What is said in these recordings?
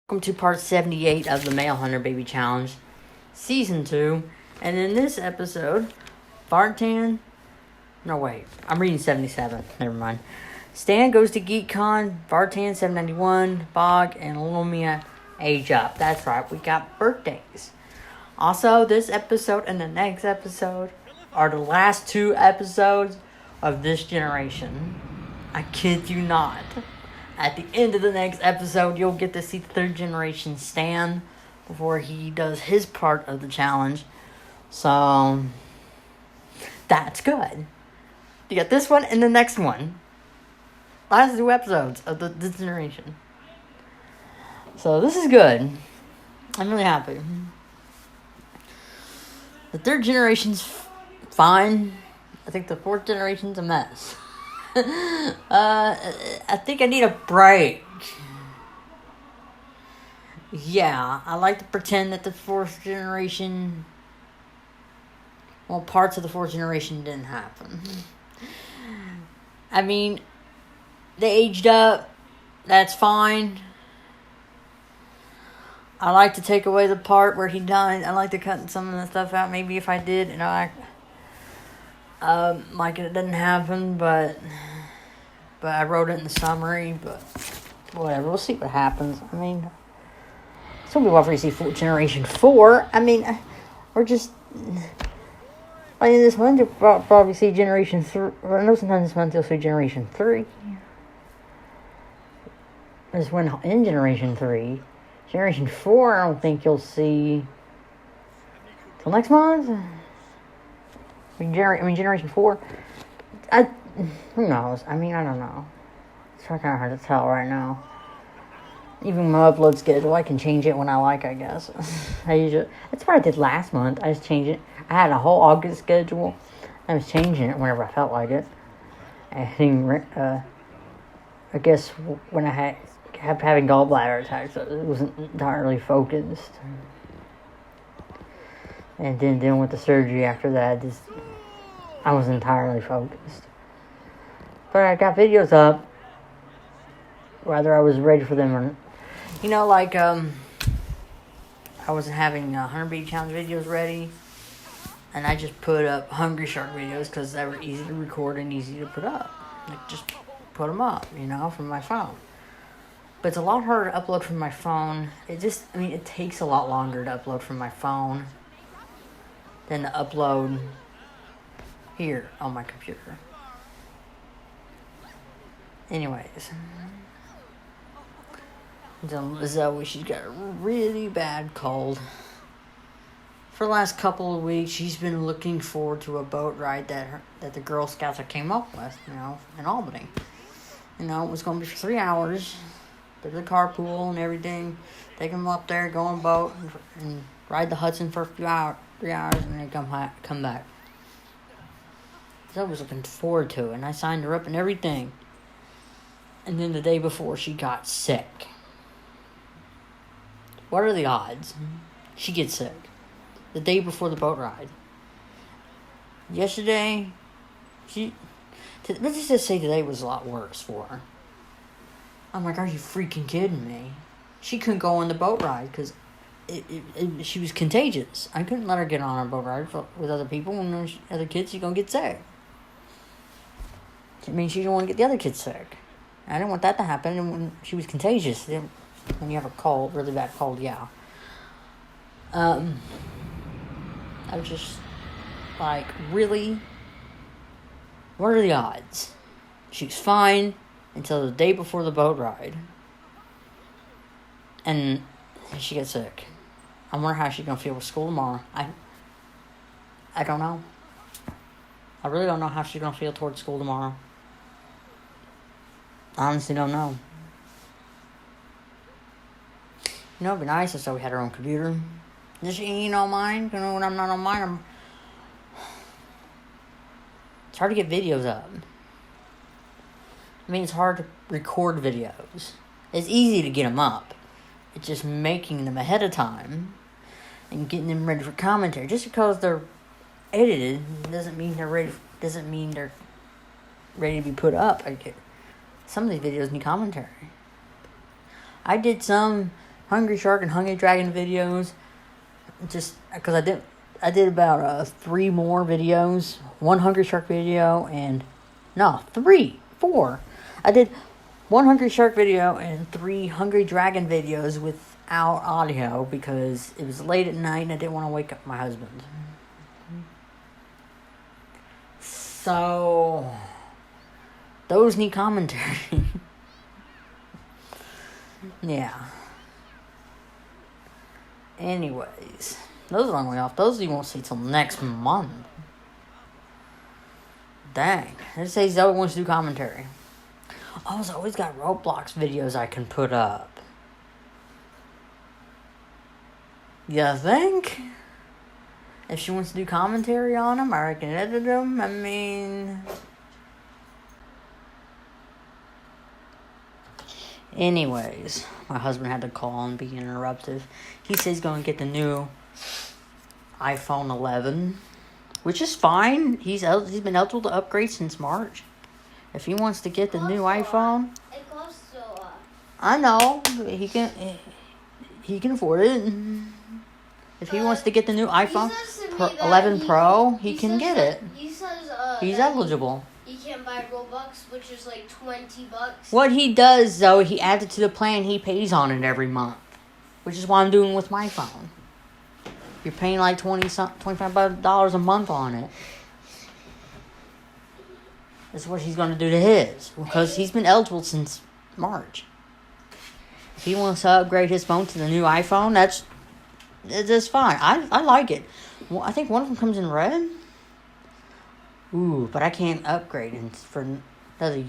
Welcome to part 78 of the Male Hunter Baby Challenge, Season 2. And in this episode, Varrtan... No, wait. I'm reading 77. Never mind. Stan goes to Geek Con, Varrtan 791, Bog and Lomea age up. That's right, we got birthdays. Also, this episode and the next episode are the last two episodes of this generation. I kid you not. At the end of the next episode, you'll get to see the third generation Stan before he does his part of the challenge. So, that's good. You got this one and the next one. Last two episodes of this generation. So, this is good. I'm really happy. The third generation's fine. I think the fourth generation's a mess. I think I need a break. Yeah, I like to pretend that the fourth generation... Well, parts of the fourth generation didn't happen. I mean, they aged up. That's fine. I like to take away the part where he died. I like to cut some of the stuff out. Maybe if I did, like it didn't happen, but I wrote it in the summary, but whatever, we'll see what happens. I mean, it's gonna be well for you to see Generation 4. I mean, we're just, by the end of this month, you'll probably see Generation 3, I know sometimes this month you'll see Generation 3. This when in Generation 3. Generation 4, I don't think you'll see till next month. Generation 4, who knows? I mean, I don't know. It's kind of hard to tell right now. Even my upload schedule, I can change it when I like, I guess. That's what I did last month. I just changed it. I had a whole August schedule. I was changing it whenever I felt like it. I guess when I kept having gallbladder attacks, so it wasn't entirely focused. And then dealing with the surgery after that, I was entirely focused. But I got videos up, whether I was ready for them or not. I wasn't having 100 Baby Challenge videos ready, and I just put up Hungry Shark videos because they were easy to record and easy to put up. Like, just put them up, from my phone. But it's a lot harder to upload from my phone. It takes a lot longer to upload from my phone than to upload here on my computer. Anyways. Zoe, she's got a really bad cold. For the last couple of weeks, she's been looking forward to a boat ride that the Girl Scouts came up with, in Albany. It was going to be for 3 hours. There's a carpool and everything. Take them up there, go on a boat, and ride the Hudson for 3 hours, and then come back. So I was looking forward to it, and I signed her up and everything. And then the day before, she got sick. What are the odds she gets sick the day before the boat ride? Yesterday, let's just say today was a lot worse for her. I'm like, are you freaking kidding me? She couldn't go on the boat ride because she was contagious. I couldn't let her get on a boat ride with other people. When there's other kids, she's going to get sick. I mean, she didn't want to get the other kids sick. I didn't want that to happen. And when she was contagious, when you have a cold, really bad cold, yeah. I was just like, really? What are the odds? She was fine until the day before the boat ride. And she gets sick. I wonder how she's going to feel with school tomorrow. I don't know. I really don't know how she's going to feel towards school tomorrow. I honestly don't know. It'd be nice if we had our own computer. Just, mine. When I'm not on mine, it's hard to get videos up. It's hard to record videos. It's easy to get them up. It's just making them ahead of time and getting them ready for commentary. Just because they're edited doesn't mean they're ready. Doesn't mean they're ready to be put up. Some of these videos need commentary. I did some Hungry Shark and Hungry Dragon videos. Just because I did about 3 more videos. 1 Hungry Shark video and 4. I did 1 Hungry Shark video and 3 Hungry Dragon videos without audio because it was late at night and I didn't want to wake up my husband. So those need commentary. Yeah. Anyways, those are only off. Those you won't see till next month. Dang. It says Zoe wants to do commentary. Oh, I always got Roblox videos I can put up. You think? If she wants to do commentary on them, or I can edit them. I mean... Anyways, my husband had to call and be interruptive. He says he's going to get the new iPhone 11, which is fine. He's been eligible to upgrade since March. If he wants to get the new iPhone, it costs a lot. I know he can afford it. If he wants to get the new iPhone 11 Pro, he can get it. He says he's eligible. You can't buy Robux, which is like $20. What he does, though, he adds it to the plan. He pays on it every month, which is what I'm doing with my phone. You're paying like $25 a month on it. That's what he's going to do to his, because he's been eligible since March. If he wants to upgrade his phone to the new iPhone, that's fine. I like it. Well, I think one of them comes in red. Ooh, but I can't upgrade for another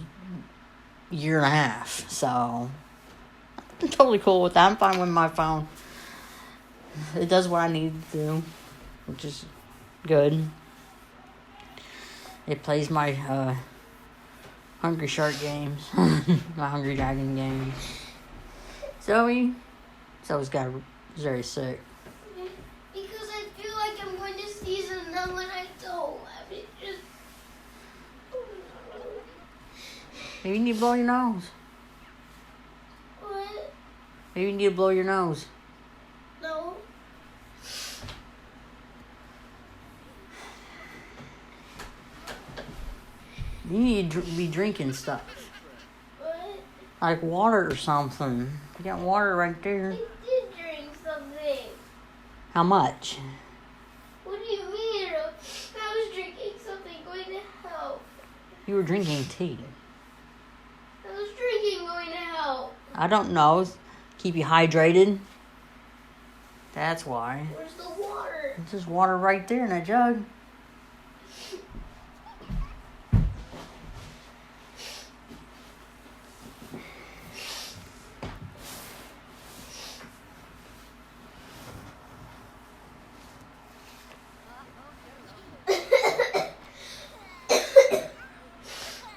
year and a half. So, I'm totally cool with that. I'm fine with my phone. It does what I need to do, which is good. It plays my Hungry Shark games. My Hungry Dragon games. Zoe's got very sick. Because I feel like I'm going to sneeze and then when I don't. I mean, just... Maybe you need to blow your nose. What? Maybe you need to blow your nose. No. You need to be drinking stuff. What? Like water or something. You got water right there. I did drink something. How much? What do you mean? I was drinking something going to help. You were drinking tea. I was drinking going to help. I don't know. Keep you hydrated. That's why. Where's the water? There's just water right there in that jug.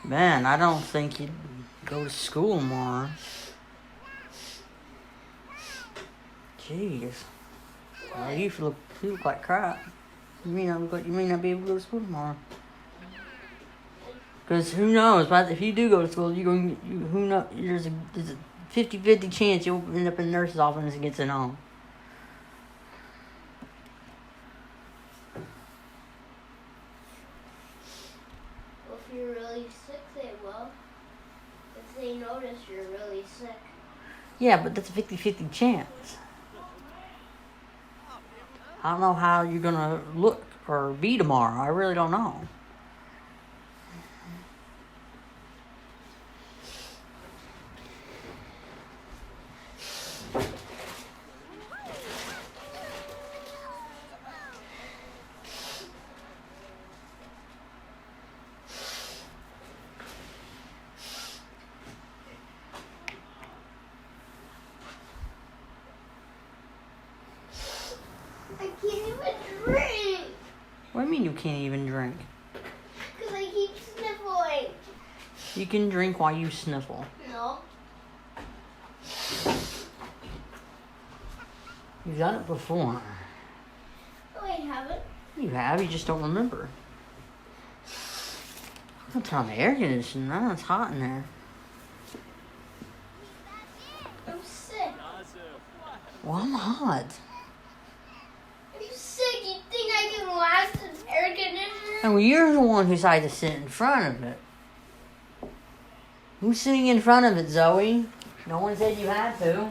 Man, I don't think you'd go to school more. Jeez. Well, you look like crap. You may not be able to go to school tomorrow. Because who knows? If you do go to school, who knows? There's a 50-50 chance you'll end up in the nurse's office and get sent home. Well, if you're really sick, they will. If they notice you're really sick. Yeah, but that's a 50-50 chance. I don't know how you're going to look or be tomorrow. I really don't know. I can't even drink. What do you mean you can't even drink? Because I keep sniffling. You can drink while you sniffle. No. You've done it before. No, I haven't. You have, you just don't remember. I'm turn on the air conditioner. Now it's hot in there. I'm sick. Well, I'm hot. Are you sick? You think I can last in air conditioner? And well, you're the one who decided to sit in front of it. Who's sitting in front of it, Zoe? No one said you had to.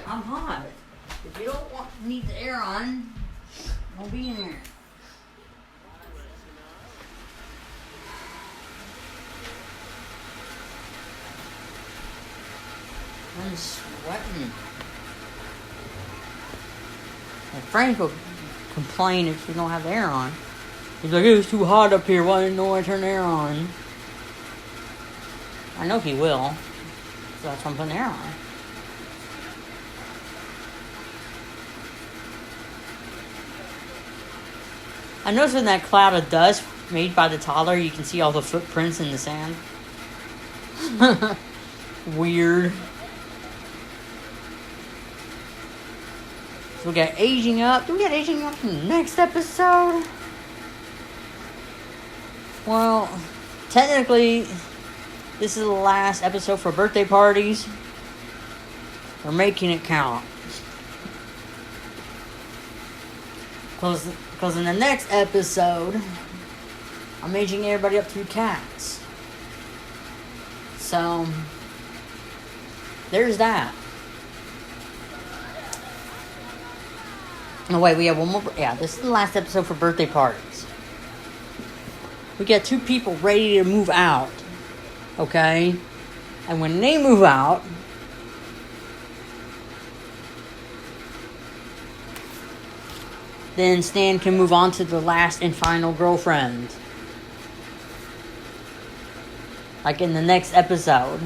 I'm hot. If you don't need the air on, I'll be in here. I'm sweating. And Frank will complain if you don't have the air on. He's like, it was too hot up here. Why didn't I turn the air on? I know he will. So that's why I'm putting the air on. I noticed in that cloud of dust made by the toddler, you can see all the footprints in the sand. Weird. So we got aging up. Do we get aging up in the next episode? Well, technically, this is the last episode for birthday parties. We're making it count. Because in the next episode, I'm aging everybody up through cats. So, there's that. Oh wait, we have one more. Yeah, this is the last episode for birthday parties. We got 2 people ready to move out. Okay? And when they move out, then Stan can move on to the last and final girlfriend. Like in the next episode.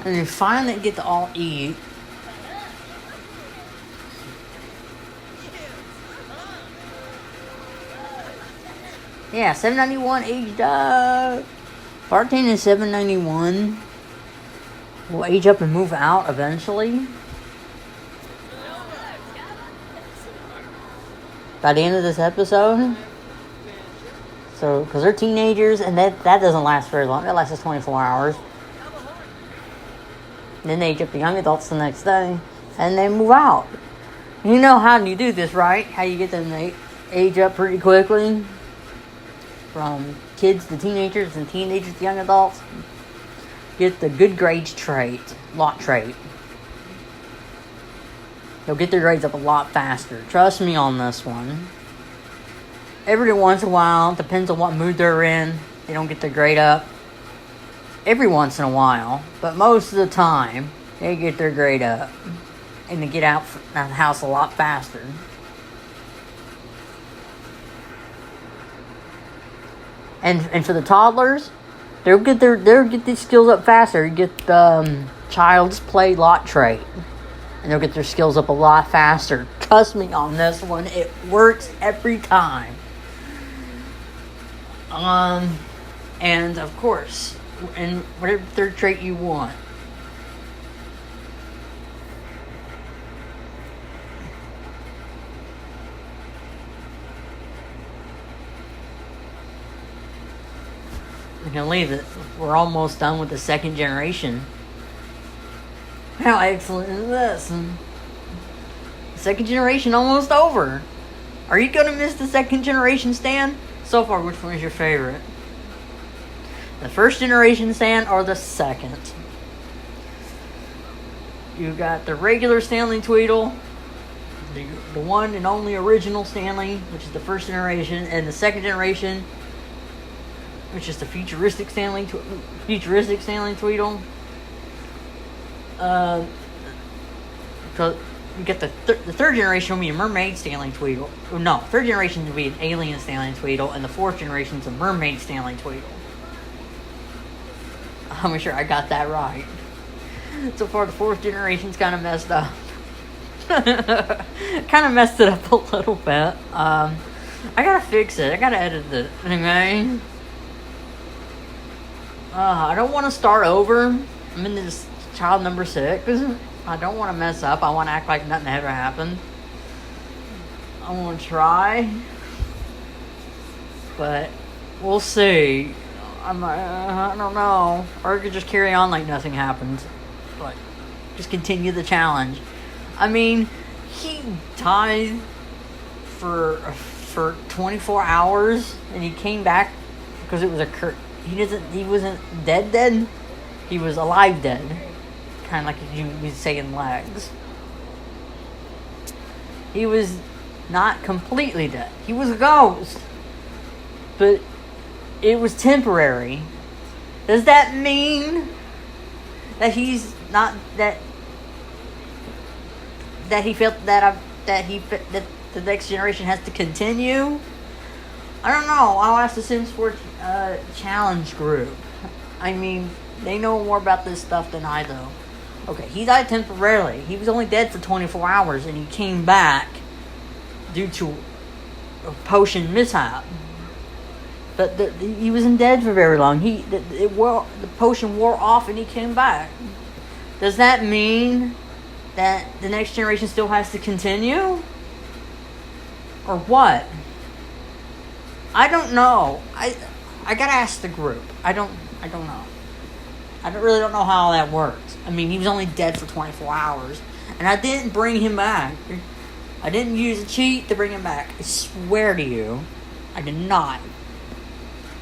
And they finally get to all eat. Yeah, 791 aged up. Varrtan is 791. Will age up and move out eventually. By the end of this episode. So, because they're teenagers, and that doesn't last very long. That lasts 24 hours. And then they age up to young adults the next day. And they move out. You know how you do this, right? How you get them to age up pretty quickly. From kids to teenagers and teenagers to young adults. Get the good grades trait. Lot trait. They'll get their grades up a lot faster. Trust me on this one. Every once in a while, depends on what mood they're in, they don't get their grade up. Every once in a while, but most of the time, they get their grade up. And they get out of the house a lot faster. And for the toddlers, they'll get these skills up faster. You get the child's play lot trait. And they'll get their skills up a lot faster. Trust me on this one. It works every time. And of course, and whatever third trait you want. I can leave it. We're almost done with the second generation. How excellent is this? Second generation almost over. Are you going to miss the second generation, Stan? So far, which one is your favorite? The first generation, Stan, or the second? You got the regular Stanley Tweedle, the one and only original Stanley, which is the first generation, and the second generation, which is the futuristic Stanley Tweedle. So you get the third generation will be a mermaid Stanley Tweedle. No, third generation will be an alien Stanley Tweedle, and the fourth generation is a mermaid Stanley Tweedle. I'm sure I got that right. So far, the fourth generation's kind of messed up. Kind of messed it up a little bit. I gotta fix it. I gotta edit it. Anyway. I don't want to start over. I'm in this child number 6. I don't want to mess up. I want to act like nothing ever happened. I want to try. But we'll see. I don't know. Or I could just carry on like nothing happened. Like, just continue the challenge. I mean, he died for 24 hours, and he came back because it was he wasn't dead. He was alive dead. Kind of like you would say in legs. He was not completely dead. He was a ghost. But it was temporary. Does that mean that he's not that he felt that the next generation has to continue? I don't know. I'll ask the Sims 4 challenge group. I mean, they know more about this stuff than I do. Okay, he died temporarily. He was only dead for 24 hours, and he came back due to a potion mishap. But he wasn't dead for very long. The potion wore off, and he came back. Does that mean that the next generation still has to continue? Or what? I don't know. I gotta ask the group. I don't know. I really don't know how that works. I mean, he was only dead for 24 hours. And I didn't bring him back. I didn't use a cheat to bring him back. I swear to you, I did not.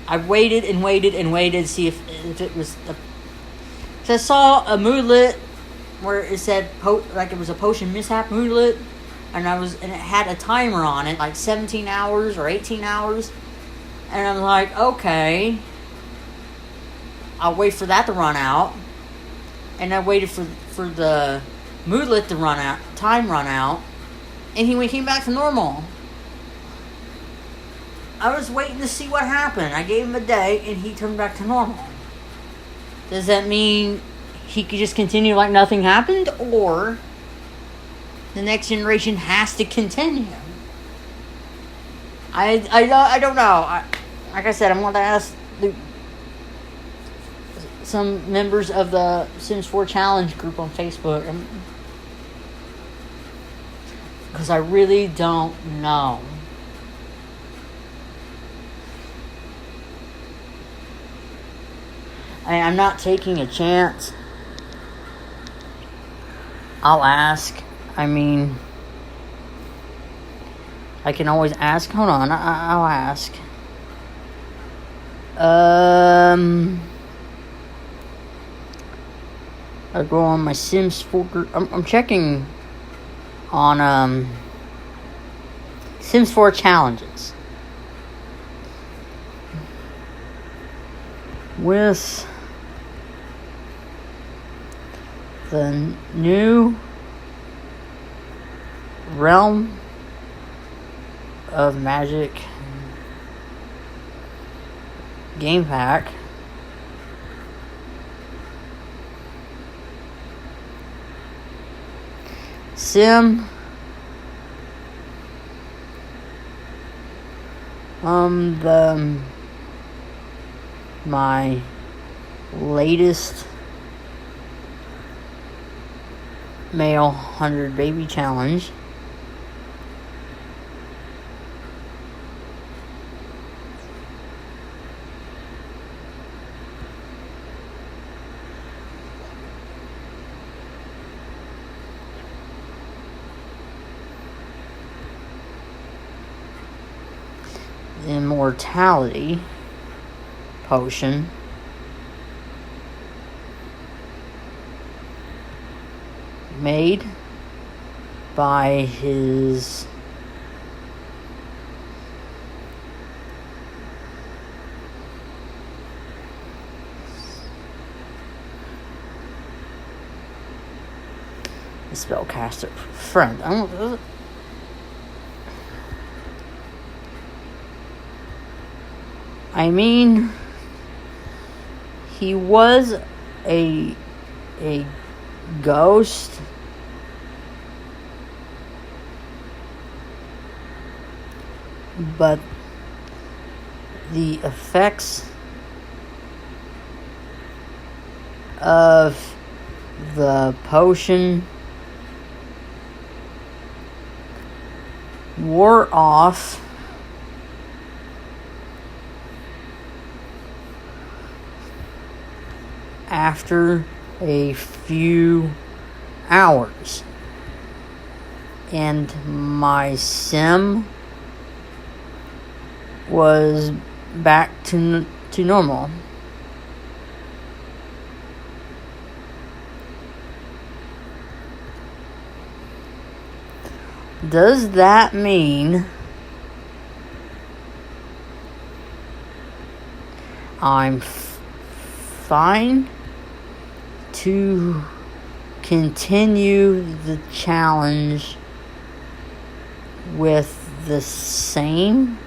I waited and waited and waited to see if it was... So I saw a moodlet where it said, like it was a potion mishap moodlet. And it had a timer on it, like 17 hours or 18 hours. And I'm like, okay, I'll wait for that to run out. And I waited for the moodlet to time run out. And he came back to normal. I was waiting to see what happened. I gave him a day, and he turned back to normal. Does that mean he could just continue like nothing happened? Or the next generation has to continue? I don't know. Like I said, I'm going to ask some members of the Sims 4 Challenge group on Facebook. Because I really don't know. I'm not taking a chance. I'll ask. I mean, I can always ask. Hold on, I'll ask. I go on my Sims 4 group. I'm checking on Sims 4 challenges with the new Realm of Magic game pack. My latest male 100 baby challenge. Immortality potion. Made by his spellcaster friend. I mean, he was a ghost, but the effects of the potion wore off after a few hours. And my sim was back to normal. Does that mean I'm fine to continue the challenge with the same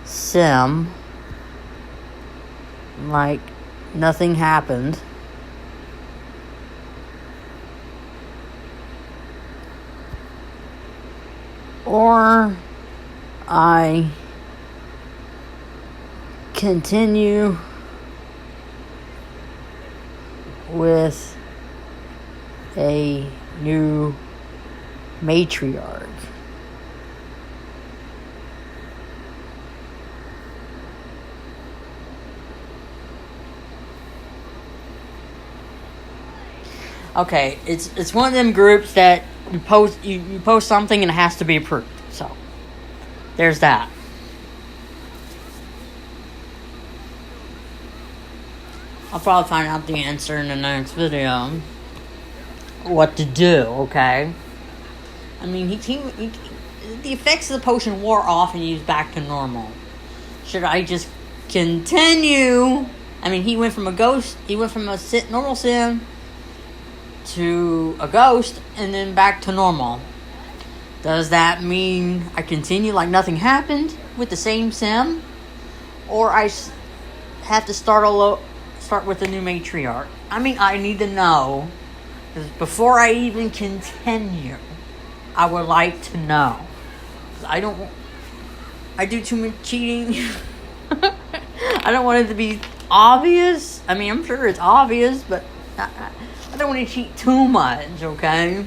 sim, like nothing happened? Or I continue with a new matriarch? Okay, it's one of them groups that you post something and it has to be approved. So there's that. I'll probably find out the answer in the next video. What to do, okay? I mean, the effects of the potion wore off and he's back to normal. Should I just continue? I mean, he went from a normal sim to a ghost and then back to normal. Does that mean I continue like nothing happened with the same sim? Or I have to start with a new matriarch? I mean, I need to know. Before I even continue, I would like to know. I do too much cheating. I don't want it to be obvious. I mean, I'm sure it's obvious, but I don't want to cheat too much, okay?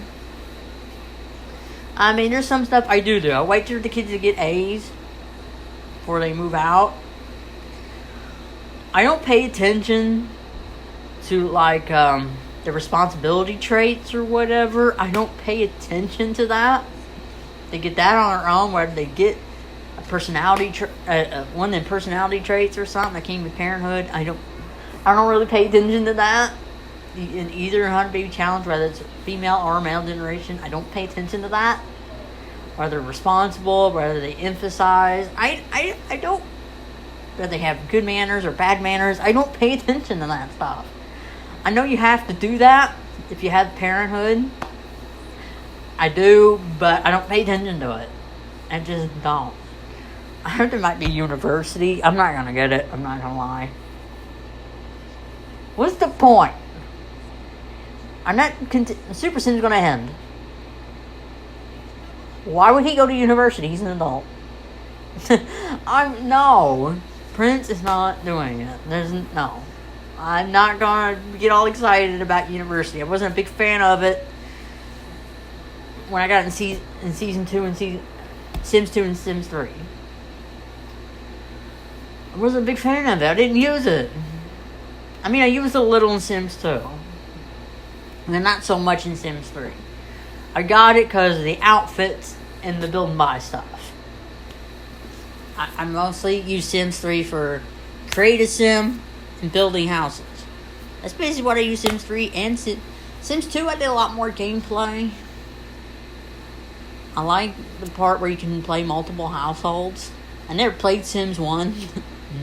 I mean, there's some stuff I do. I wait for the kids to get A's before they move out. I don't pay attention to, like, the responsibility traits or whatever. I don't pay attention to that. They get that on their own, whether they get a personality one of them personality traits or something that came with parenthood. I don't really pay attention to that. In either 100 Baby Challenge, whether it's female or male generation, I don't pay attention to that. Whether they're responsible, whether they emphasize. I don't. Whether they have good manners or bad manners, I don't pay attention to that stuff. I know you have to do that if you have parenthood. I do, but I don't pay attention to it. I just don't. I heard there might be university. I'm not going to get it. I'm not going to lie. What's the point? Super Sim's going to end. Why would he go to university? He's an adult. No. Prince is not doing it. No. I'm not going to get all excited about university. I wasn't a big fan of it when I got in Season 2 and Sims 2 and Sims 3. I wasn't a big fan of it. I didn't use it. I mean, I used it a little in Sims 2. And not so much in Sims 3. I got it because of the outfits and the build and buy stuff. I mostly use Sims 3 for create a sim and building houses. That's basically what I use Sims 3 and Sims 2. I did a lot more gameplay. I like the part where you can play multiple households. I never played Sims 1.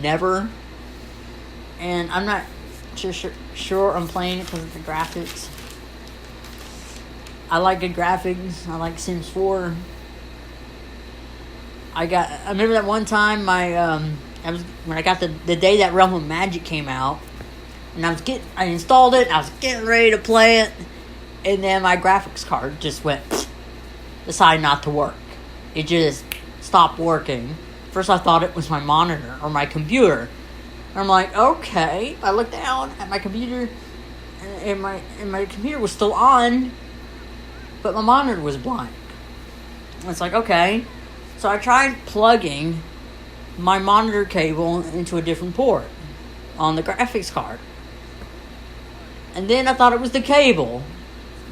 Never. And I'm not sure I'm playing it because of the graphics. I like good graphics. I like Sims 4. I remember that one time when I got the day that Realm of Magic came out, and I installed it, I was getting ready to play it, and then my graphics card just decided not to work. It just stopped working. First I thought it was my monitor or my computer. And I'm like, okay. I looked down at my computer, and my computer was still on, but my monitor was blank. And it's like, okay. So I tried plugging my monitor cable into a different port on the graphics card. And then I thought it was the cable.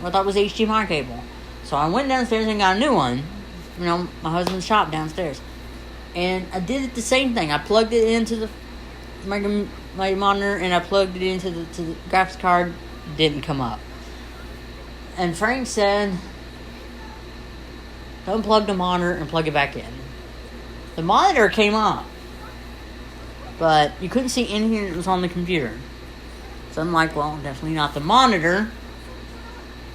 I thought it was HDMI cable. So I went downstairs and got a new one. You know, my husband's shop downstairs. And I did it the same thing. I plugged it into my monitor and I plugged it into the graphics card. Didn't come up. And Frank said, unplug the monitor and plug it back in. The monitor came up, but you couldn't see anything that was on the computer. So I'm like, well, definitely not the monitor.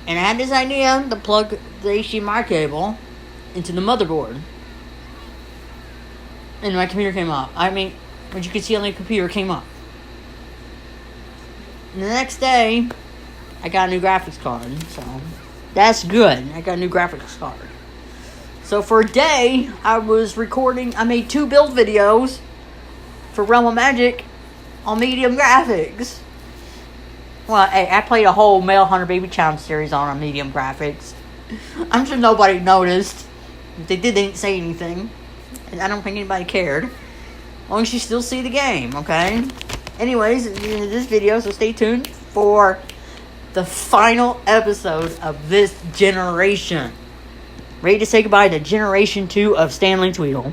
And I had this idea to plug the HDMI cable into the motherboard. And my computer came up. I mean, what you could see on the computer came up. And the next day, I got a new graphics card. So, that's good. I got a new graphics card. So, for a day, I made 2 build videos for Realm of Magic on medium graphics. Well, hey, I played a whole Male Hunter Baby Challenge series on medium graphics. I'm sure nobody noticed. If they did, they didn't say anything. And I don't think anybody cared. As long as you still see the game, okay? Anyways, at the end of this video, so stay tuned for the final episode of this generation. Ready to say goodbye to Generation 2 of Stanley Tweedle.